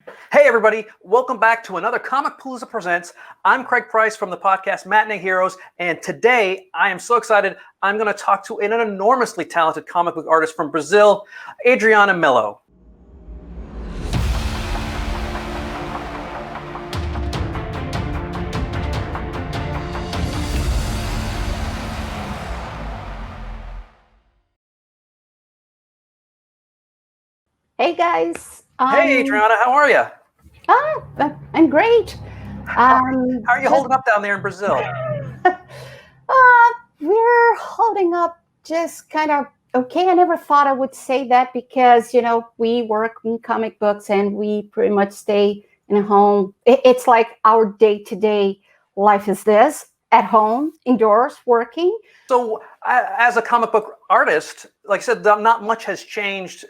Hey everybody, welcome back to another Comicpalooza Presents. I'm Craig Price from the podcast Matinee Heroes, and today I am so excited. I'm going to talk to an enormously talented comic book artist from Brazil, Adriana Melo. Hey guys. Hey Adriana, how are you? I'm great. How are you holding up down there in Brazil? We're holding up just kind of okay. I never thought I would say that because, we work in comic books and we pretty much stay in a home. It's like our day-to-day life is this, at home, indoors, working. So as a comic book artist, like I said, not much has changed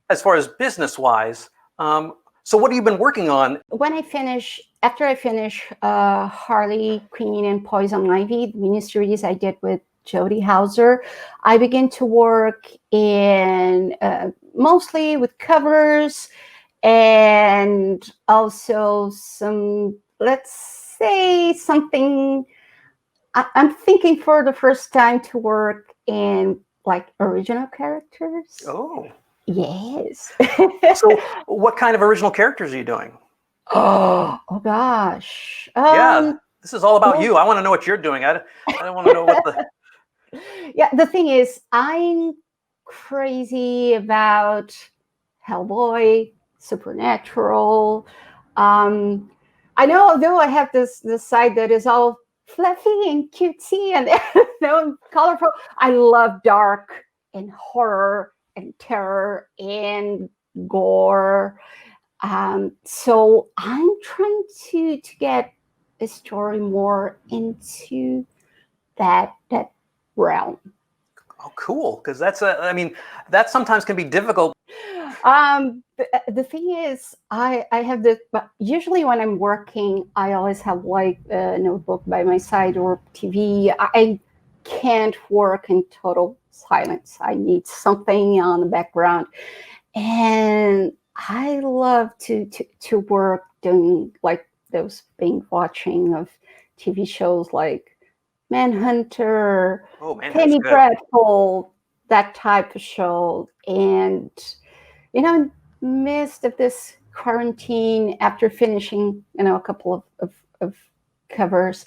as far as business-wise. So what have you been working on? After I finish Harley, Quinn, and Poison Ivy, the miniseries I did with Jody Hauser, I began to work in mostly with covers and also some, let's say something, I'm thinking for the first time to work in like original characters. Oh. Yes. So what kind of original characters are you doing? Oh gosh. Yeah, this is all about you. I want to know what you're doing. I don't want to know what the... Yeah, the thing is, I'm crazy about Hellboy, Supernatural. I know, although I have this side that is all fluffy and cutesy and colorful, I love dark and horror and terror and gore. So I'm trying to get a story more into that realm. Oh, cool! Because that sometimes can be difficult. The thing is, I have this. But usually when I'm working, I always have like a notebook by my side or TV. I can't work in total silence. I need something on the background, and I love to work doing like those binge watching of TV shows like Manhunter, Penny Dreadful, that type of show. And in the midst of this quarantine, after finishing a couple of covers,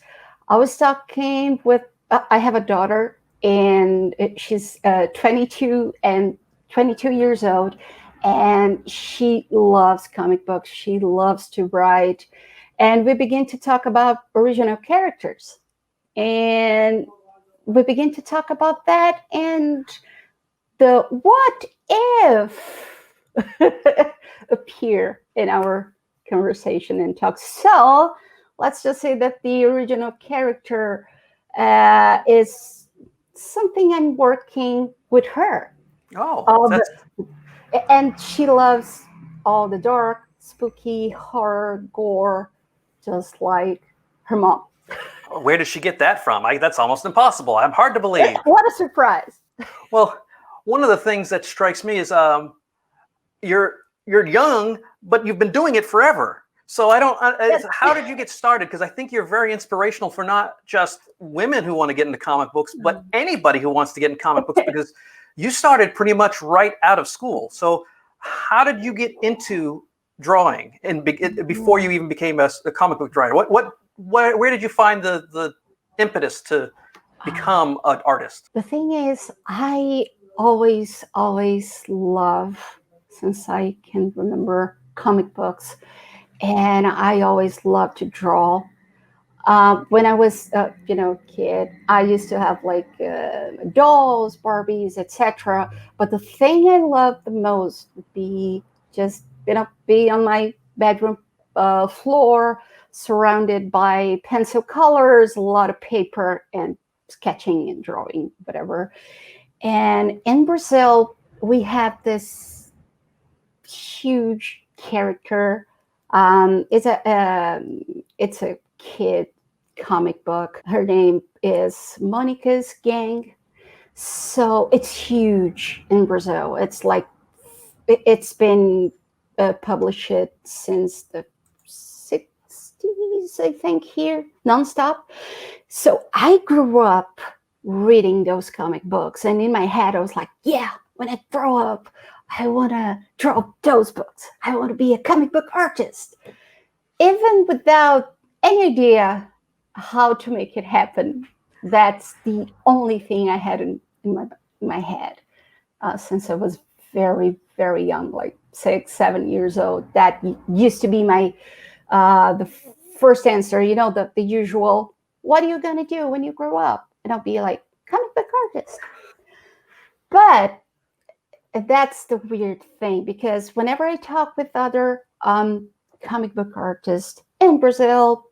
I was talking with. I have a daughter, and she's 22 years old. And she loves comic books. She loves to write. And we begin to talk about original characters. And we begin to talk about that. And the what if appear in our conversation and talk. So let's just say that the original character is something I'm working with her. And she loves all the dark, spooky, horror, gore, just like her mom. Where does she get that from? That's almost impossible. I'm hard to believe. What a surprise. Well, one of the things that strikes me is you're young, but you've been doing it forever. So how did you get started? Because I think you're very inspirational for not just women who want to get into comic books, but anybody who wants to get in comic books, because you started pretty much right out of school. So how did you get into drawing and before you even became a comic book writer? Where did you find the impetus to become an artist? The thing is, I always love, since I can remember, comic books, and I always loved to draw. When I was a kid, I used to have like dolls, Barbies, etc. But the thing I loved the most would be just be on my bedroom floor, surrounded by pencil colors, a lot of paper, and sketching and drawing, whatever. And in Brazil, we have this huge character. It's a kid comic book. Her name is Monica's Gang. So it's huge in Brazil. It's like it's been publish it since the 60s, I think, here, nonstop. So I grew up reading those comic books. And in my head, I was like, yeah, when I grow up, I want to draw those books. I want to be a comic book artist. Even without any idea how to make it happen, that's the only thing I had in my head since I was very, very young, like 6, 7 years old. That used to be my the first answer, the usual, what are you going to do when you grow up? And I'll be like, comic book artist. But that's the weird thing, because whenever I talk with other comic book artists in Brazil,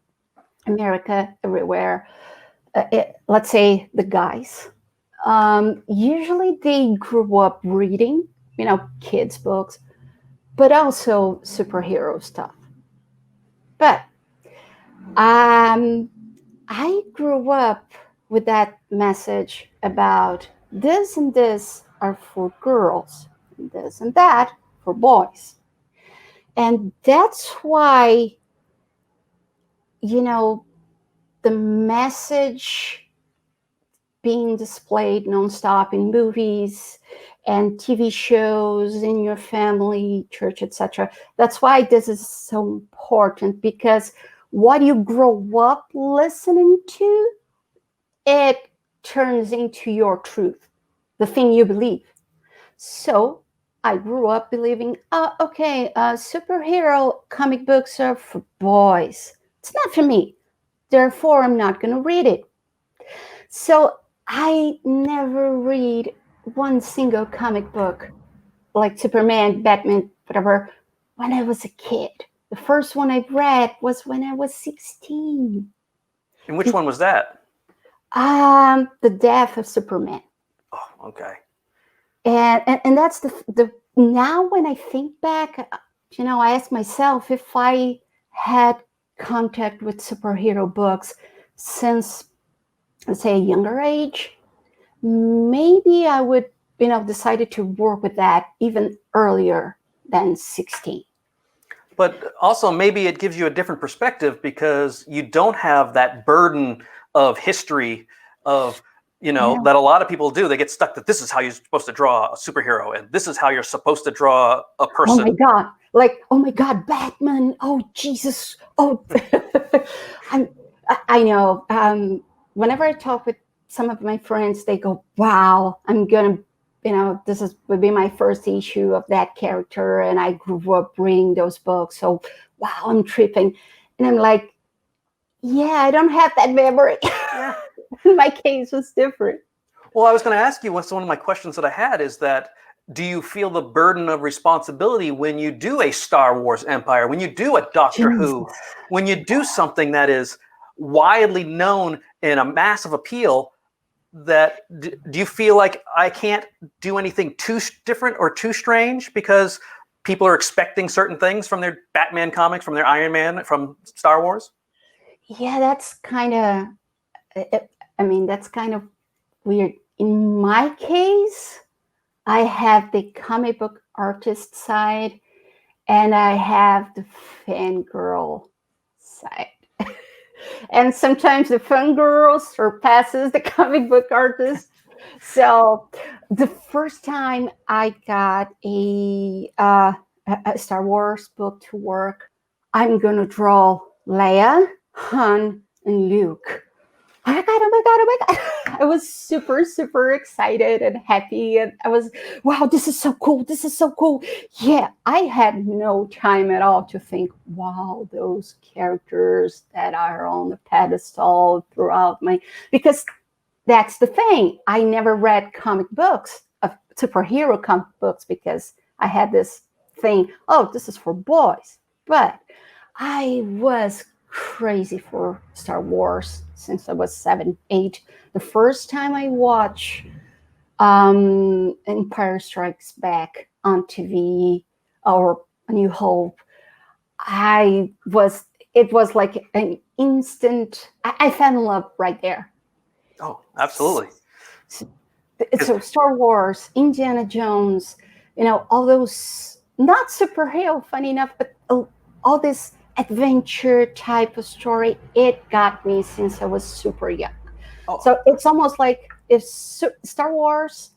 America, everywhere, let's say the guys, usually they grew up reading, kids' books, but also superhero stuff. But I grew up with that message about this and this are for girls, and this and that for boys. And that's why, the message being displayed nonstop in movies and TV shows, in your family, church, etc. That's why this is so important, because what you grow up listening to, it turns into your truth, the thing you believe. So I grew up believing, superhero comic books are for boys. It's not for me. Therefore, I'm not going to read it. So I never read one single comic book like Superman, Batman, whatever, when I was a kid. The first one I read was when I was 16. And which one was that? The Death of Superman. Oh, okay. And that's the now when I think back, I ask myself, if I had contact with superhero books since, let's say, a younger age, maybe I would, decided to work with that even earlier than 16. But also maybe it gives you a different perspective, because you don't have that burden of history of, that a lot of people do. They get stuck that this is how you're supposed to draw a superhero, and this is how you're supposed to draw a person. Oh my God. Like, oh my God, Batman. Oh, Jesus. Oh, I know. Whenever I talk with some of my friends, they go, wow, I'm going to, this would be my first issue of that character. And I grew up reading those books. So, wow, I'm tripping. And I'm like, yeah, I don't have that memory. Yeah. My case was different. Well, I was going to ask you, one of my questions that I had is that, do you feel the burden of responsibility when you do a Star Wars Empire, when you do a Doctor Who, when you do something that is widely known and a massive appeal, that do you feel like I can't do anything too different or too strange because people are expecting certain things from their Batman comics, from their Iron Man, from Star Wars? Yeah, that's kind of weird. In my case, I have the comic book artist side and I have the fangirl side. And sometimes the fangirl surpasses the comic book artist. So the first time I got a Star Wars book to work, I'm going to draw Leia, Han, and Luke. Oh my God. I was super, super excited and happy. And I was, wow, this is so cool. This is so cool. Yeah, I had no time at all to think, wow, those characters that are on the pedestal throughout because that's the thing. I never read comic books, superhero comic books, because I had this thing, oh, this is for boys. But I was crazy for Star Wars since I was 7, 8. The first time I watched Empire Strikes Back on TV, or A New Hope, it was like an instant, I fell in love right there. Oh, absolutely. So Star Wars, Indiana Jones, all those not superhero, funny enough, but all this adventure type of story, it got me since I was super young. Oh, So it's almost like if Star Wars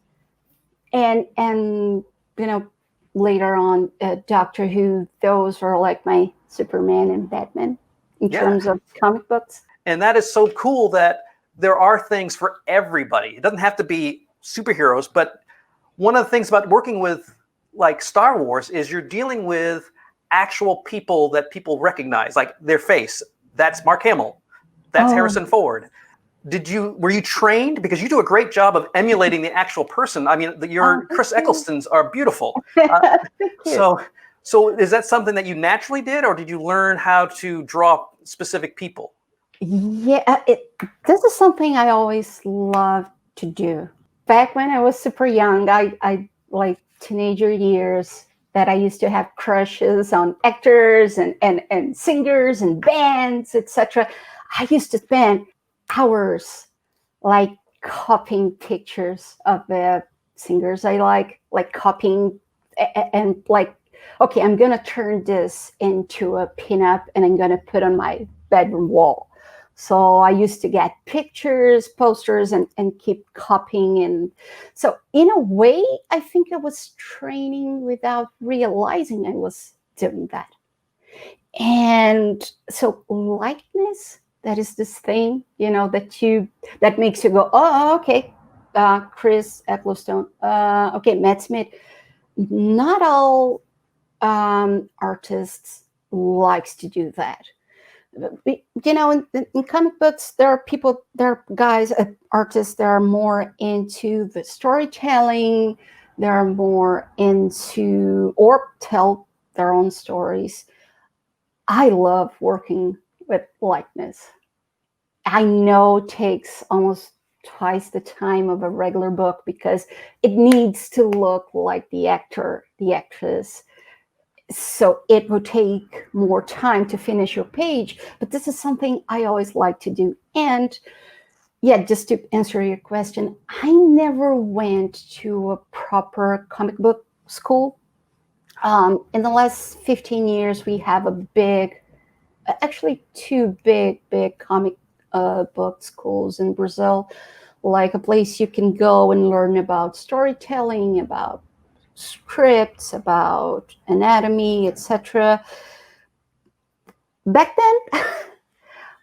and later on Doctor Who, those are like my Superman and Batman in terms of comic books. And that is so cool that there are things for everybody. It doesn't have to be superheroes, but one of the things about working with like Star Wars is you're dealing with actual people that people recognize, like their face. That's Mark Hamill. That's Harrison Ford. Were you trained? Because you do a great job of emulating the actual person. I mean, your Chris Ecclestons are beautiful. So is that something that you naturally did, or did you learn how to draw specific people? Yeah, this is something I always loved to do. Back when I was super young, I like teenager years, that I used to have crushes on actors and singers and bands, etc. I used to spend hours like copying pictures of the singers I like copying and like, okay, I'm gonna turn this into a pinup and I'm gonna put on my bedroom wall. So I used to get pictures, posters, and keep copying. And so in a way, I think I was training without realizing I was doing that. And so likeness, that is this thing, that makes you go, oh, okay, Chris Eccleston, okay, Matt Smith. Not all artists likes to do that. In comic books, there are guys, artists that are more into the storytelling. They're more into or tell their own stories. I love working with likeness. I know it takes almost twice the time of a regular book because it needs to look like the actor, the actress. So it will take more time to finish your page, but this is something I always like to do. And yeah, just to answer your question, I never went to a proper comic book school. In the last 15 years, we have actually two big comic book schools in Brazil, like a place you can go and learn about storytelling, about scripts, about anatomy, etc. Back then,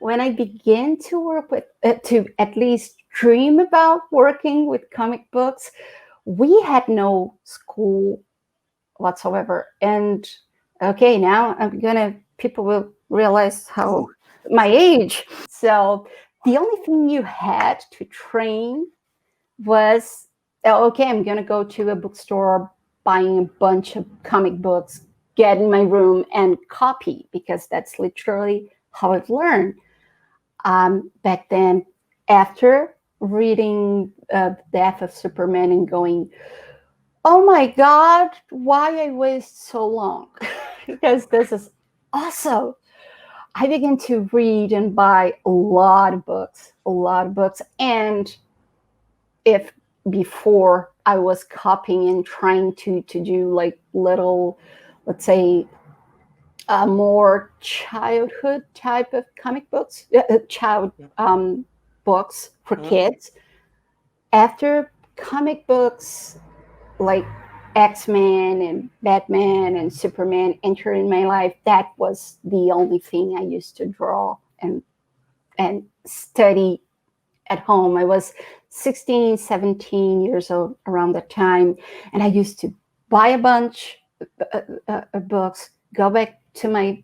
when I began to work with, to at least dream about working with comic books, we had no school whatsoever. And okay, now people will realize how my age. So the only thing you had to train was, okay, I'm going to go to a bookstore, buying a bunch of comic books, get in my room and copy, because that's literally how I've learned. Back then, after reading Death of Superman and going, oh my God, why I waste so long? Because this is awesome. I began to read and buy a lot of books. And if before I was copying and trying to do like little, let's say, more childhood type of comic books, books for kids. After comic books like X-Men and Batman and Superman entered in my life, that was the only thing I used to draw and study at home. I was 16, 17 years old around that time. And I used to buy a bunch of books, go back to my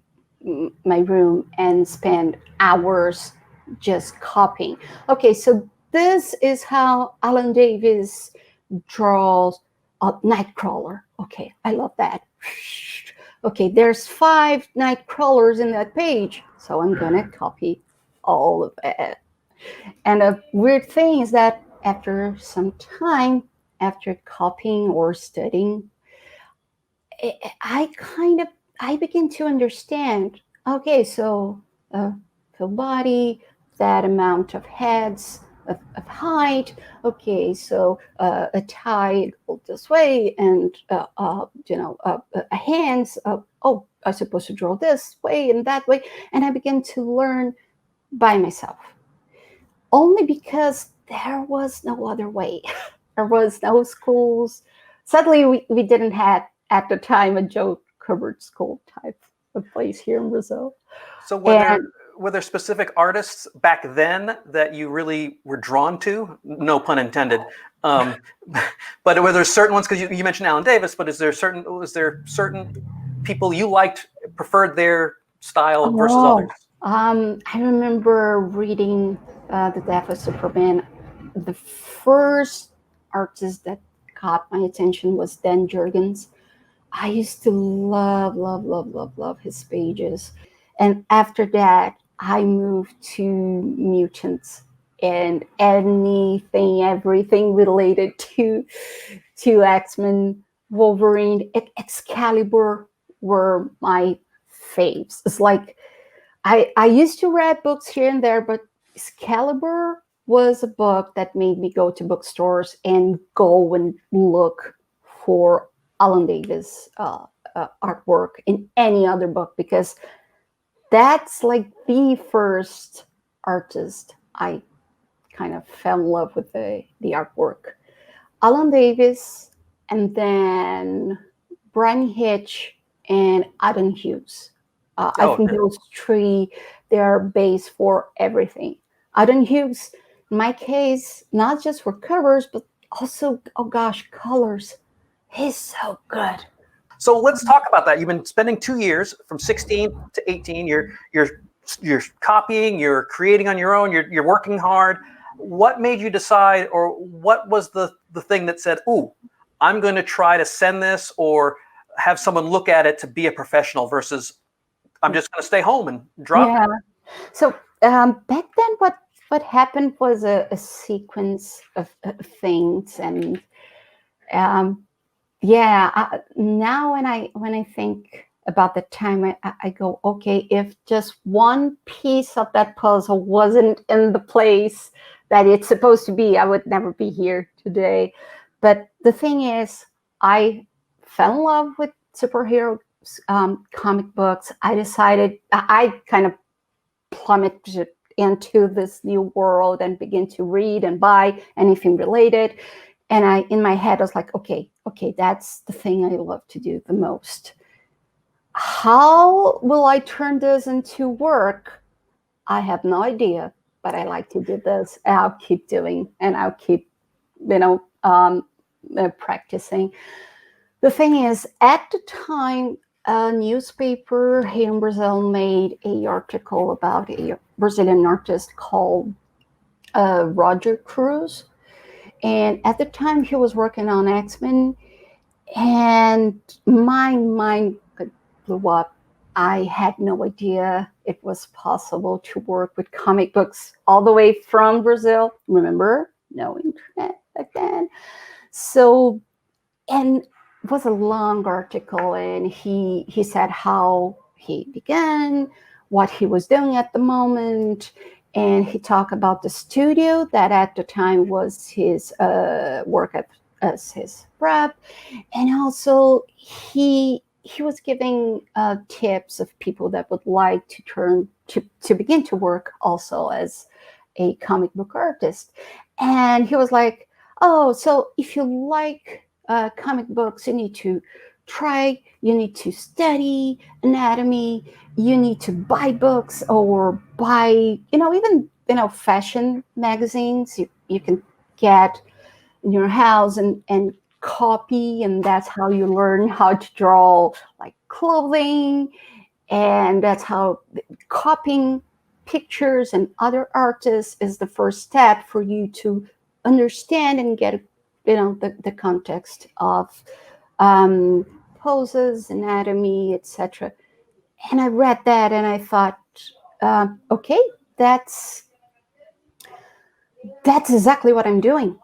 room and spend hours just copying. Okay, so this is how Alan Davis draws a Nightcrawler. Okay, I love that. Okay, there's 5 Nightcrawlers in that page, so I'm gonna copy all of it. And a weird thing is that after some time, after copying or studying, I begin to understand, okay, so full body, that amount of heads, of height. Okay, so a tie goes this way, and hands. Oh, I'm supposed to draw this way and that way, and I began to learn by myself, only because there was no other way. There was no schools. Sadly, we didn't have at the time a Joe Kubert school type of place here in Brazil. So And were there specific artists back then that you really were drawn to? No pun intended. Um, but were there certain ones? Because you mentioned Alan Davis, but was there certain people you liked, preferred their style versus others? I remember reading The Death of Superman. The first artist that caught my attention was Dan Jurgens. I used to love, love, love, love, love his pages. And after that, I moved to mutants and everything related to X-Men, Wolverine, Excalibur were my faves. It's like I used to read books here and there, but Excalibur was a book that made me go to bookstores and go and look for Alan Davis artwork in any other book, because that's like the first artist I kind of fell in love with the artwork. Alan Davis, and then Brian Hitch and Adam Hughes. I think those three, they are base for everything. Adam Hughes, in my case, not just for covers, but also, oh gosh, colors. He's so good. So let's talk about that. You've been spending 2 years, from 16 to 18. You're copying, you're creating on your own, you're working hard. What made you decide, or what was the thing that said, ooh, I'm going to try to send this or have someone look at it to be a professional, versus I'm just going to stay home and drop it? So back then, what happened was a sequence of things, and now when I think about the time, I go, okay, if just one piece of that puzzle wasn't in the place that it's supposed to be, I would never be here today. But the thing is, I fell in love with superhero comic books. I decided I kind of plummeted into this new world and begin to read and buy anything related. And in my head, I was like, okay, that's the thing I love to do the most. How will I turn this into work? I have no idea, but I like to do this. And I'll keep doing, and I'll keep, practicing. The thing is, at the time, a newspaper here in Brazil made an article about a Brazilian artist called Roger Cruz. And at the time, he was working on X-Men, and my mind blew up. I had no idea it was possible to work with comic books all the way from Brazil. Remember, no internet back then. So, and it was a long article, and he said how he began, what he was doing at the moment, and he talked about the studio that at the time was his work as his rep, and also he was giving tips of people that would like to turn to begin to work also as a comic book artist. And he was like, oh, so if you like comic books, you need to study anatomy, you need to buy books, or buy, even, fashion magazines you can get in your house and copy, and that's how you learn how to draw like clothing, and that's how copying pictures and other artists is the first step for you to understand and get the context of poses, anatomy, etc. And I read that and I thought, okay, that's exactly what I'm doing.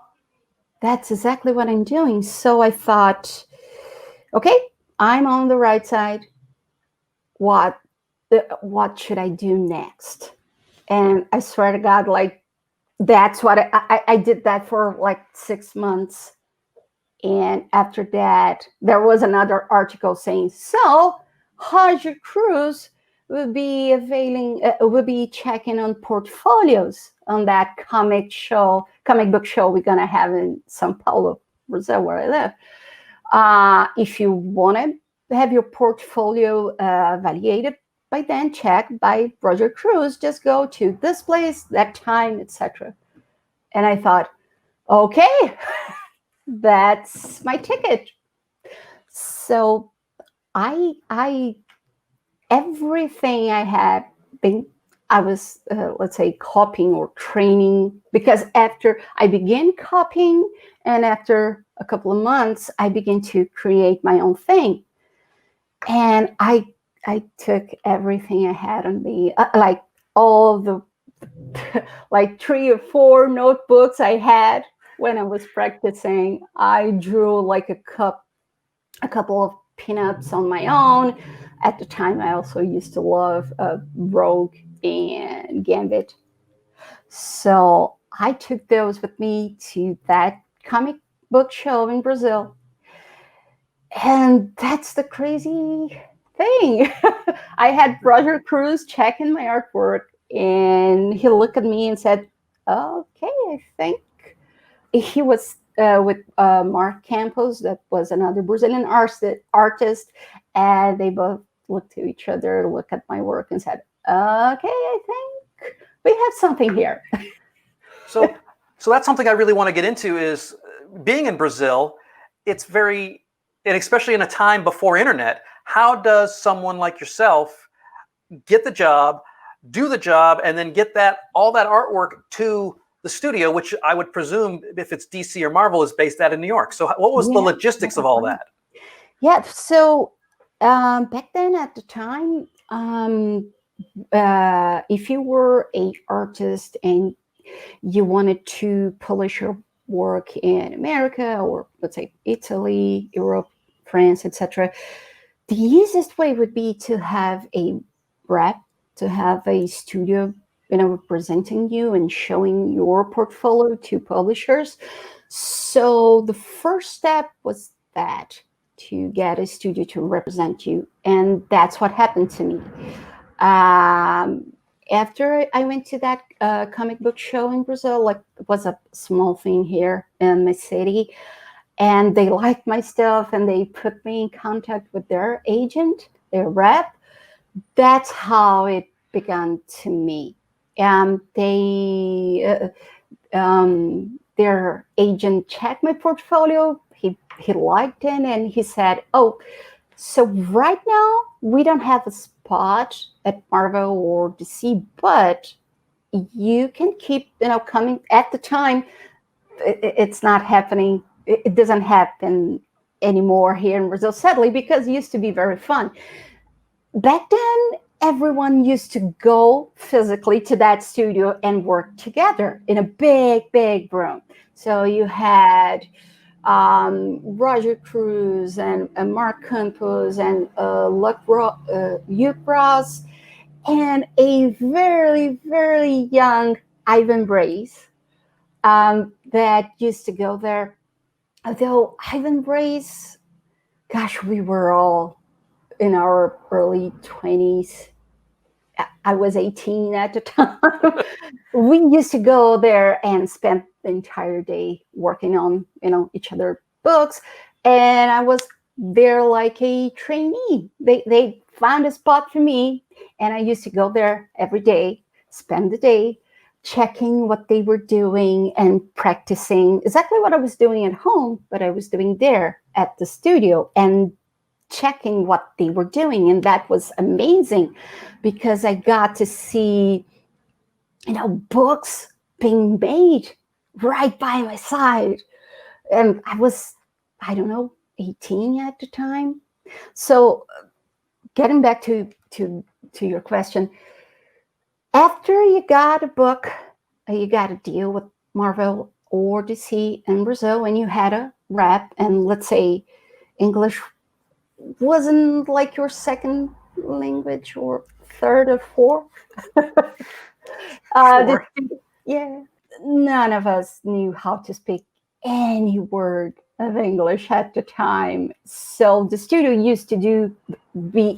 That's exactly what I'm doing. So I thought, okay, I'm on the right side. What should I do next? And I swear to God, like that's what I did that for like 6 months. And after that, there was another article saying, so Roger Cruz will be will be checking on portfolios on that comic book show we're going to have in Sao Paulo, Brazil, where I live. If you want to have your portfolio evaluated by then, checked by Roger Cruz, just go to this place, that time, etc. And I thought, okay, that's my ticket. So I everything I had been, I was let's say copying or training, because after I began copying and after a couple of months I began to create my own thing, and I took everything I had on me, like all the like 3 or 4 notebooks I had when I was practicing. I drew like a couple of pinups on my own. At the time, I also used to love Rogue and Gambit. So I took those with me to that comic book show in Brazil. And that's the crazy thing. I had Roger Cruz checking my artwork, and he looked at me and said, okay, I think he was with Mark Campos, that was another Brazilian artist, and they both looked to each other, looked at my work, and said, okay, I think we have something here. So that's something I really want to get into, is being in Brazil. It's very, and especially in a time before internet, how does someone like yourself get the job, do the job, and then get all that artwork to the studio, which I would presume, if it's DC or Marvel, is based out in New York. So what was the logistics of all that? Yeah, so back then at the time, if you were an artist and you wanted to publish your work in America, or let's say Italy, Europe, France, etc., the easiest way would be to have a rep, to have a studio, representing you and showing your portfolio to publishers. So the first step was that, to get a studio to represent you, and that's what happened to me. After I went to that comic book show in Brazil, like it was a small thing here in my city, and they liked my stuff and they put me in contact with their agent, their rep. That's how it began to me. Their agent checked my portfolio. He liked it, and he said, "Oh, so right now we don't have a spot at Marvel or DC, but you can keep, coming." At the time, it's not happening. It doesn't happen anymore here in Brazil, sadly, because it used to be very fun. Back then, everyone used to go physically to that studio and work together in a big room. So you had Roger Cruz and Mark Campos and Hugh Ross, and a very young Ivan Brace that used to go there. Although Ivan Brace, gosh, we were all in our early 20s. I was 18 at the time. We used to go there and spend the entire day working on, each other books. And I was there like a trainee. They found a spot for me, and I used to go there every day, spend the day checking what they were doing and practicing exactly what I was doing at home, but I was doing there at the studio, and checking what they were doing. And that was amazing, because I got to see, books being made right by my side. And I was, I don't know, 18 at the time. So getting back to your question, after you got a book, you got a deal with Marvel or DC in Brazil, and you had a rep, and let's say English wasn't like your second language or third or fourth. Sure. Yeah. none of us knew how to speak any word of English at the time. So the studio used to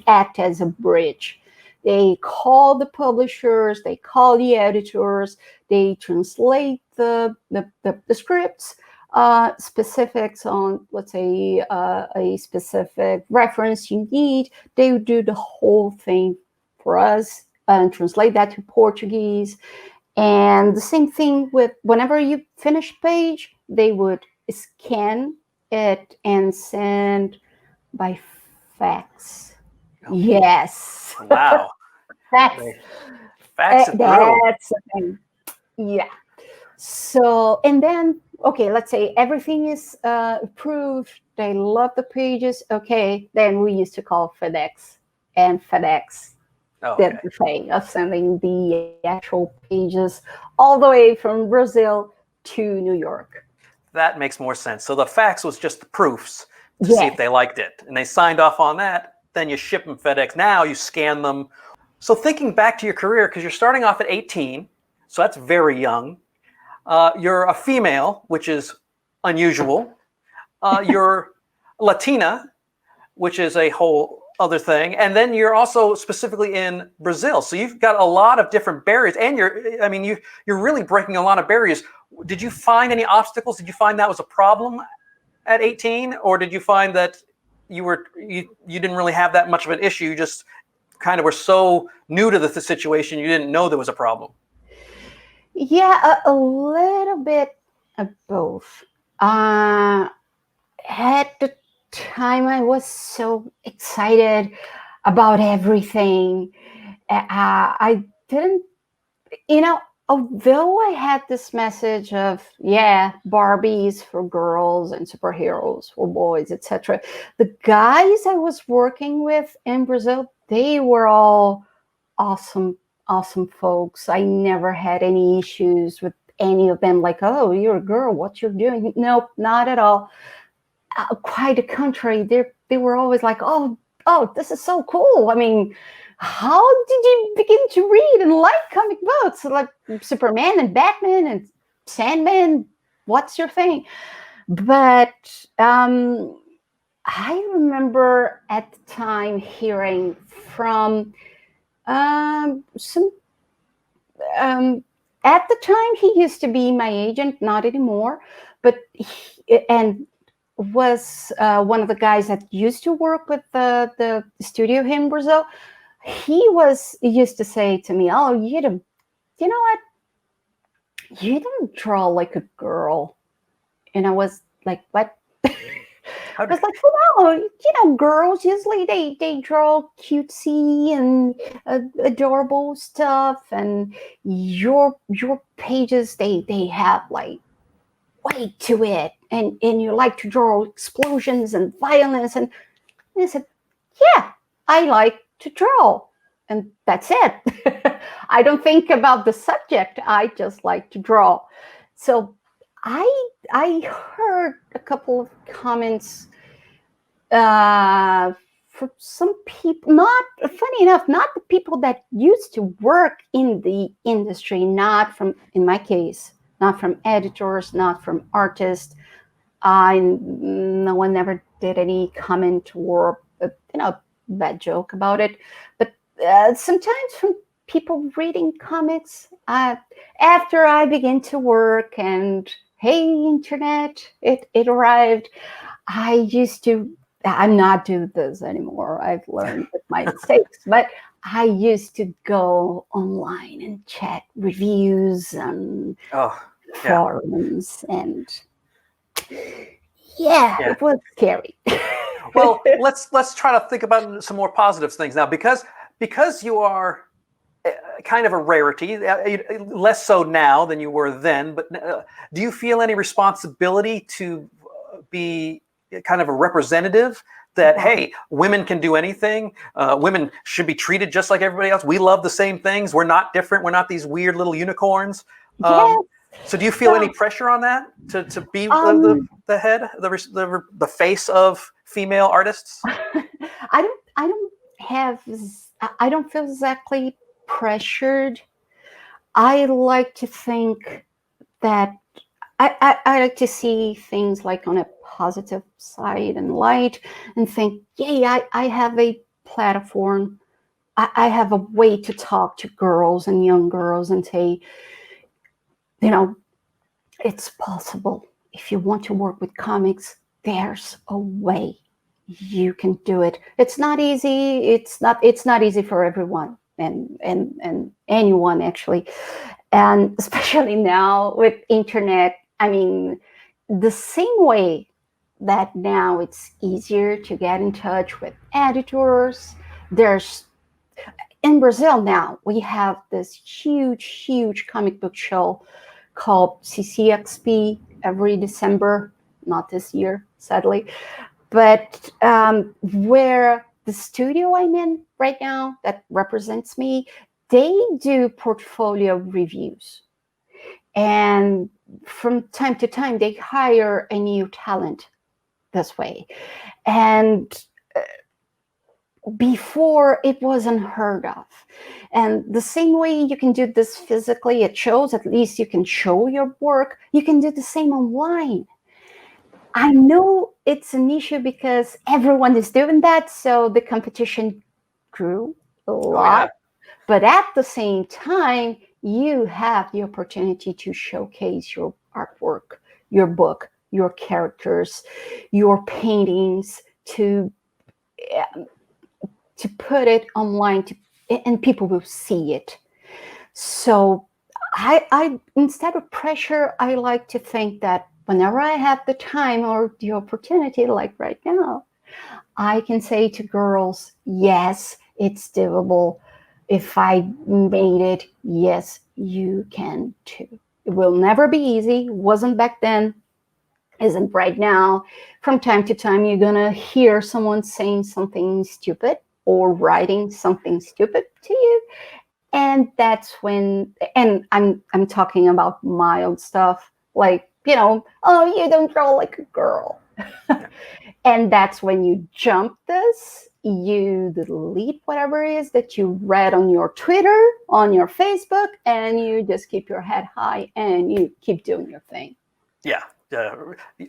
act as a bridge. They call the publishers, they call the editors, they translate the scripts, specifics on, let's say, a specific reference you need. They would do the whole thing for us and translate that to Portuguese. And the same thing with whenever you finish a page, they would scan it and send by fax. Oh. Yes. Wow. Fax. Fax it through. That's the thing. Yeah. So, and then, okay, let's say everything is approved. They love the pages. Okay, then we used to call FedEx, and FedEx did the thing of sending the actual pages all the way from Brazil to New York. That makes more sense. So the fax was just the proofs to see if they liked it. And they signed off on that. Then you ship them FedEx. Now you scan them. So thinking back to your career, because you're starting off at 18, so that's very young. You're a female, which is unusual. You're Latina, which is a whole other thing. And then you're also specifically in Brazil. So you've got a lot of different barriers. And you're really breaking a lot of barriers. Did you find any obstacles? Did you find that was a problem at 18? Or did you find that you didn't really have that much of an issue? You just kind of were so new to the situation, you didn't know there was a problem? Yeah, a little bit of both. At the time, I was so excited about everything. I didn't, although I had this message of, Barbies for girls and superheroes for boys, etc., the guys I was working with in Brazil, they were all awesome folks. I never had any issues with any of them, like, oh, you're a girl, what you're doing. Nope, not at all. Quite the contrary. They were always like, oh, this is so cool. I mean, how did you begin to read and like comic books? Like Superman and Batman and Sandman, what's your thing? But I remember at the time hearing from some at the time he used to be my agent, not anymore, but was one of the guys that used to work with the studio here in Brazil. He used to say to me, oh, you know what, you don't draw like a girl. And I was like, what? I was like, well, girls usually they draw cutesy and adorable stuff, and your pages they have like weight to it, and you like to draw explosions and violence. And I said, yeah, I like to draw, and that's it. I don't think about the subject. I just like to draw. So I heard a couple of comments from some people, not funny enough, not the people that used to work in the industry, not from, in my case, not from editors, not from artists. No one ever did any comment or bad joke about it. But sometimes from people reading comics after I began to work, and hey, internet, it arrived. I'm not doing this anymore. I've learned with my mistakes, but I used to go online and check reviews and forums, and it was scary. Well, let's try to think about some more positive things now, because you are kind of a rarity, less so now than you were then. But do you feel any responsibility to be kind of a representative that, hey, women can do anything. Women should be treated just like everybody else. We love the same things. We're not different. We're not these weird little unicorns. Yes. So do you feel any pressure on that to be the head, the face of female artists? I don't feel exactly pressured. I like to think that I like to see things like on a positive side and light, and think, yay, I have a platform. I have a way to talk to girls and young girls and say, it's possible. If you want to work with comics, there's a way. You can do it. It's not easy. It's not easy for everyone and anyone, actually. And especially now with internet, I mean, the same way that now it's easier to get in touch with editors. There's In Brazil now, we have this huge comic book show called CCXP every December, not this year, sadly, but where the studio I'm in right now that represents me, they do portfolio reviews. And from time to time, they hire a new talent this way. And before, it was unheard of. And the same way you can do this physically at shows, at least you can show your work, you can do the same online. I know it's an issue because everyone is doing that, so the competition grew a lot. But at the same time, you have the opportunity to showcase your artwork, your book, your characters, your paintings, to put it online, and people will see it. So I instead of pressure, I like to think that whenever I have the time or the opportunity, like right now, I can say to girls, yes, it's doable. If I made it, yes, you can too. It will never be easy. Wasn't back then, isn't right now. From time to time, you're going to hear someone saying something stupid or writing something stupid to you. And that's when, and I'm talking about mild stuff, like, oh, you don't draw like a girl. And that's when you jump this, you delete whatever it is that you read on your Twitter, on your Facebook, and you just keep your head high and you keep doing your thing. Yeah.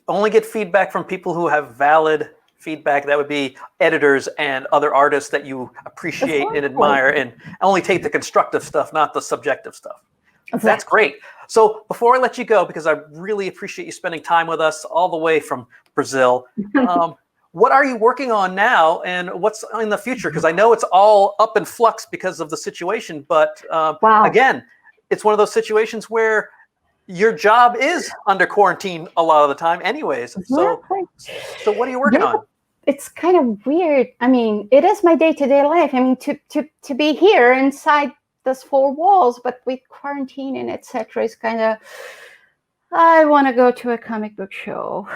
Only get feedback from people who have valid feedback. That would be editors and other artists that you appreciate and admire, and only take the constructive stuff, not the subjective stuff. Exactly. That's great. So before I let you go, because I really appreciate you spending time with us all the way from Brazil, what are you working on now and what's in the future? Because I know it's all up in flux because of the situation, but again, it's one of those situations where your job is under quarantine a lot of the time anyways. Exactly. So what are you working on? It's kind of weird. I mean, it is my day-to-day life. I mean, to be here inside those four walls, but with quarantine and etc., is kind of, I want to go to a comic book show.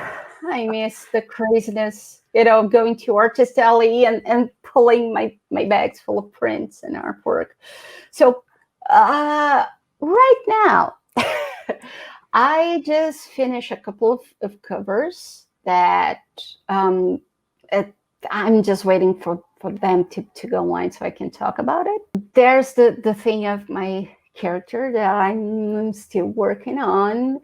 I miss the craziness, going to Artist Alley and pulling my bags full of prints and artwork. So right now, I just finished a couple of covers that I'm just waiting for them to go on so I can talk about it. There's the thing of my character that I'm still working on.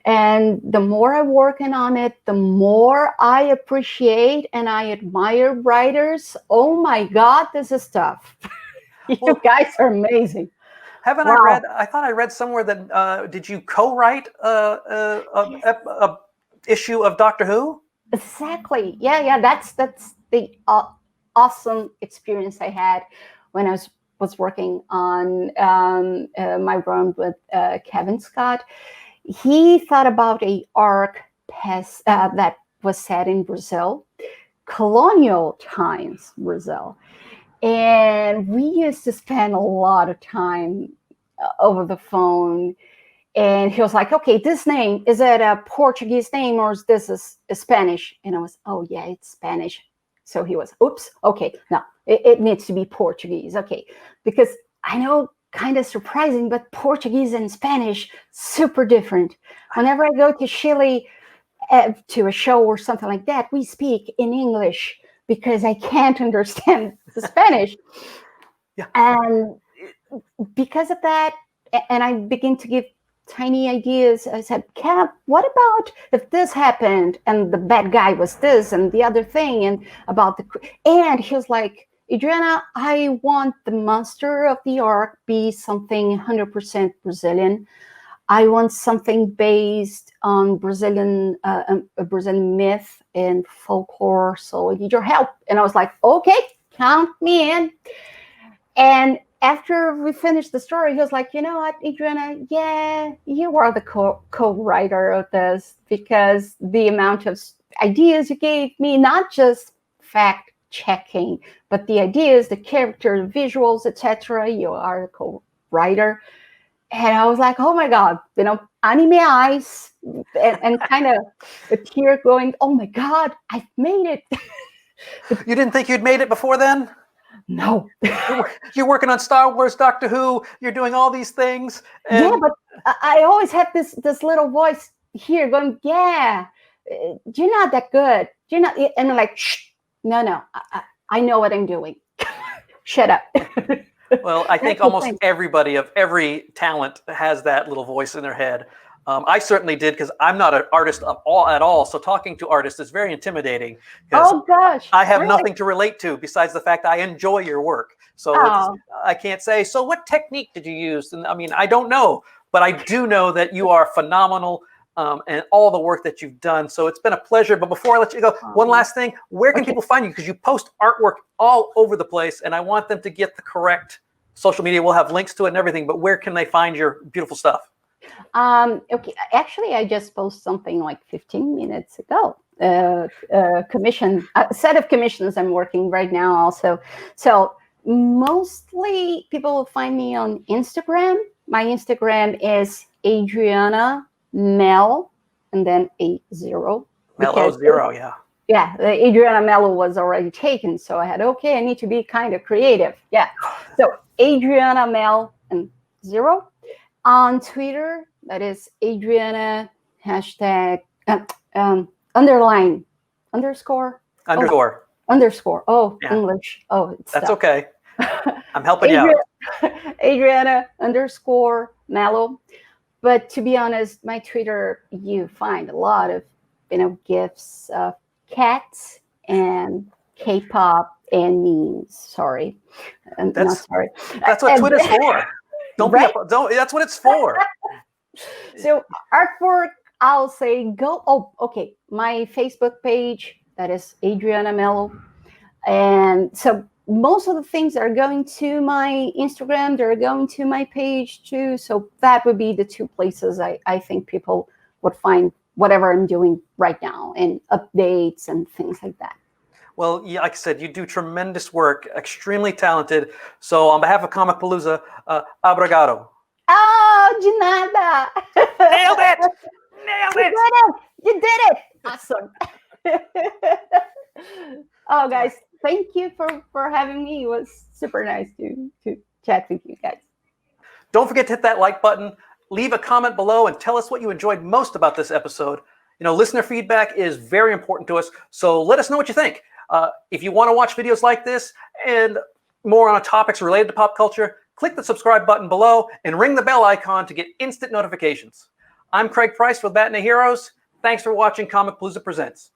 And the more I'm working on it, the more I appreciate and I admire writers. Oh my God, this is tough. You guys are amazing. Haven't I read? I thought I read somewhere that did you co-write a issue of Doctor Who? Exactly. Yeah. That's the awesome experience I had when I was working on my run with Kevin Scott. He thought about a arc that was set in Brazil, colonial times Brazil. And we used to spend a lot of time over the phone. And he was like, okay, this name, is it a Portuguese name or is this a Spanish? And I was, oh, yeah, it's Spanish. So he was, oops, okay, no, it needs to be Portuguese. Okay, because I know, kind of surprising, but Portuguese and Spanish, super different. Whenever I go to Chile to a show or something like that, we speak in English, because I can't understand the Spanish. Yeah. And because of that, and I begin to give tiny ideas. I said, Cap, what about if this happened and the bad guy was this and the other thing and about and he was like, Adriana, I want the monster of the arc be something 100% Brazilian. I want something based on Brazilian, a Brazilian myth and folklore. So I need your help. And I was like, okay, count me in. And after we finished the story, he was like, you know what, Adriana, yeah, you are the co-writer of this, because the amount of ideas you gave me, not just fact checking, but the ideas, the character, the visuals, etc. You are a co-writer. And I was like, oh my God, anime eyes and kind of a tear going, oh my God, I've made it. You didn't think you'd made it before then? No. You're working on Star Wars, Doctor Who, you're doing all these things. And... yeah, but I always had this little voice here going, yeah, you're not that good. You're not. And I'm like, shh, no, I know what I'm doing. Shut up. Well, I think almost everybody of every talent has that little voice in their head. I certainly did, because I'm not an artist at all. So talking to artists is very intimidating. Oh gosh! I have nothing to relate to besides the fact I enjoy your work. So I can't say. So what technique did you use? And I mean, I don't know, but I do know that you are phenomenal, and all the work that you've done. So it's been a pleasure. But before I let you go, one last thing: where can people find you? Because you post artwork all over the place, and I want them to get the correct social media. We'll have links to it and everything. But where can they find your beautiful stuff? Okay, actually, I just posted something like 15 minutes ago. A set of commissions I'm working right now also. So mostly people will find me on Instagram. My Instagram is Adriana Melo, and then 80. Melo 0, yeah. Yeah, Adriana Melo was already taken, so I had, okay, I need to be kind of creative. Yeah, so Adriana Melo and 0. On Twitter, that is Adriana # underline underscore. Underscore. Oh, yeah. English. Oh, that's okay. I'm helping you out. Adriana _Melo. But to be honest, my Twitter, you find a lot of gifs of cats and K-pop and memes. Sorry, not sorry. That's what Twitter's for. Don't. That's what it's for. So artwork, I'll say go. Oh, okay. My Facebook page, that is Adriana Melo, and so most of the things are going to my Instagram. They're going to my page too. So that would be the two places I think people would find whatever I'm doing right now, and updates and things like that. Well, yeah, like I said, you do tremendous work, extremely talented. So on behalf of Comicpalooza, obrigado. Oh, de nada. Nailed it! Nailed it! You did it! Awesome. Oh, guys, thank you for having me. It was super nice to chat with you guys. Don't forget to hit that like button. Leave a comment below and tell us what you enjoyed most about this episode. Listener feedback is very important to us, so let us know what you think. If you want to watch videos like this and more on topics related to pop culture, click the subscribe button below and ring the bell icon to get instant notifications. I'm Craig Price with Matinee Heroes. Thanks for watching Comicpalooza Presents.